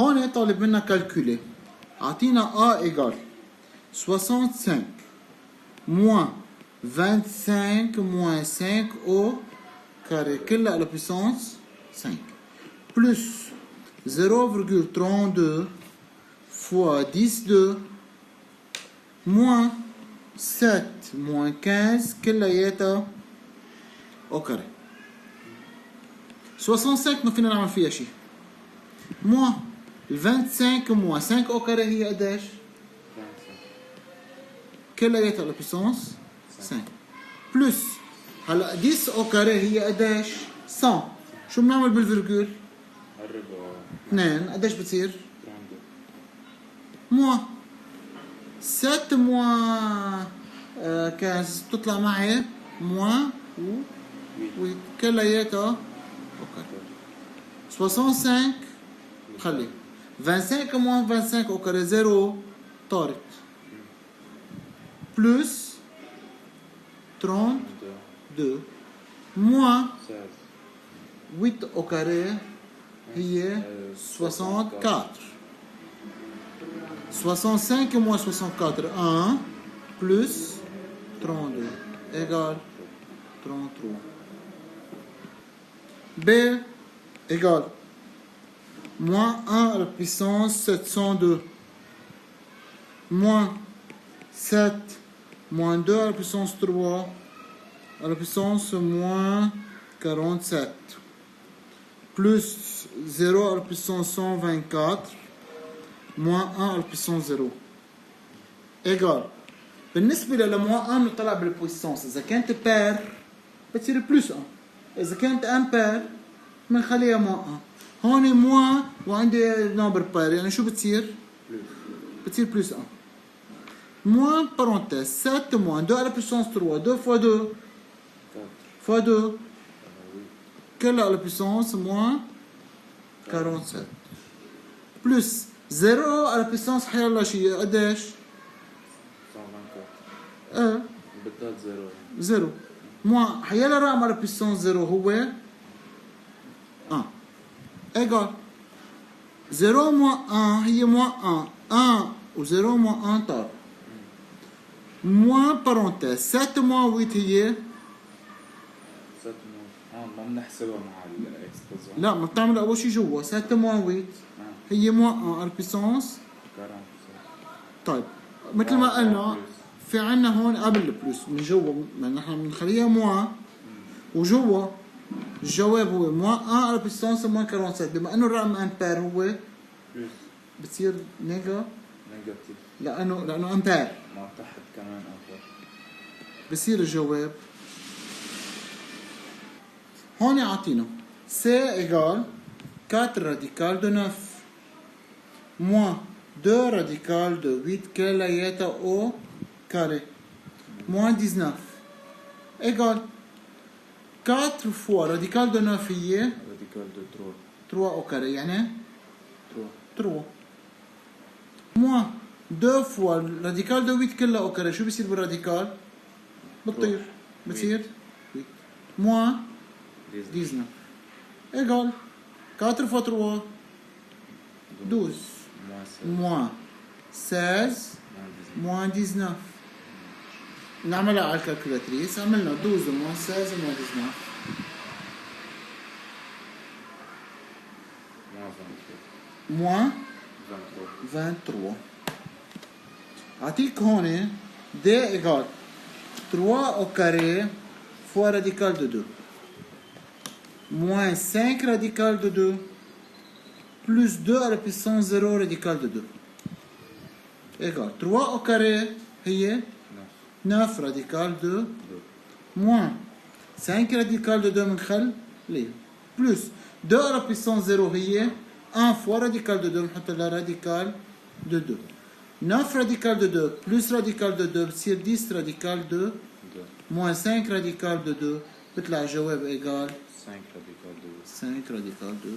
هون طالب منا كالكولي. أعطينا A égale 65 moins 25 moins 5 au carré كلها على puissance 5 plus 0,32 fois 10 moins 7 moins 15 كلياتها au carré. 65 ما فينا نعمل فيها شيء. moins 25 moins 5 au carré هي قديش؟ كلياتها على puissance 5 بلس هلا 10 au carré هي قديش؟ 100. شو بنعمل بالفيرجول؟ 2 قديش بتصير؟ موان 7 موان 15 بتطلع معي موان و كلياتها اوكي 65 خلي 25 موان 25 au carré 0 طارت بلس 32 موان 8 au carré هي 64. 65 moins 64, 1 plus 32 égale 33. B égale moins 1 à la puissance 702 moins 7 moins 2 à la puissance 3 à la puissance moins 47 plus 0 à la puissance 124 moins 1 à la puissance 0 égal. بالنسبة لموان 1 بنطلع بالبويسونس. إذا كانت بير بتصير بلس 1. إذا كانت امبير بنخليها موان 1. هون موان وعندي نمبر بير يعني شو بتصير؟ بتصير بلس 1. موان بارونتيز 7 موان 2 à la puissance 3 2 fois 2 fois 2 كلها à la puissance moins 47 plus 0 à la puissance حيلا شيء قديش؟ 124 بالضبط 0 موان حيلا رقم على puissance 0 هو 1 égal 0 moins 1 هي moins 1 و 0 moins 1 طار moins parenthèse 7 moins 8 هي 7 ما بنحسبها مع الاكسبوزون. لا ما بتعمل اول شيء جوا 7 moins 8 هي moins 1 على puissance 40. طيب مثل ما قلنا في عنا هون قبل البلس من جوا نحن بنخليها موان وجوا الجواب هو موان 1 على puissance موان 47 بما انه الرقم امبير هو بتصير نيجاتيف لانه امبير مع تحت كمان امبير بصير الجواب هون يعطينا C égale 4 radical de 9 moins 2 radical de 8 كلياتها au carré moins 19 égale 4 fois radical de 9 هي radical de 3 3 au carré يعني 3 moins 2 fois radical de 8 كلها au carré شو بصير بالراديكال؟ بتطير بصير 8 moins 19 égale 4 fois 3 12 moins 16 moins 19 نعملها على الكالكولاتريس. عملنا 12 moins 16 moins 19 moins 23. أعطيك هون D égale 3 au carré fois radical de 2 moins 5 radical de 2 plus 2 à la puissance 0 radical de 2 égale 3 au carré هي 9 radical de 2 moins 5 radical de 2 بنخلي plus 2 à la puissance 0 هي 1 fois radical de 2 بنحط لها radical de 2 9 radical de 2 plus radical de 2 بتصير 10 radical de 2 moins 5 radical de 2 بيطلع الجواب égal 5 radical de 2 5 radical de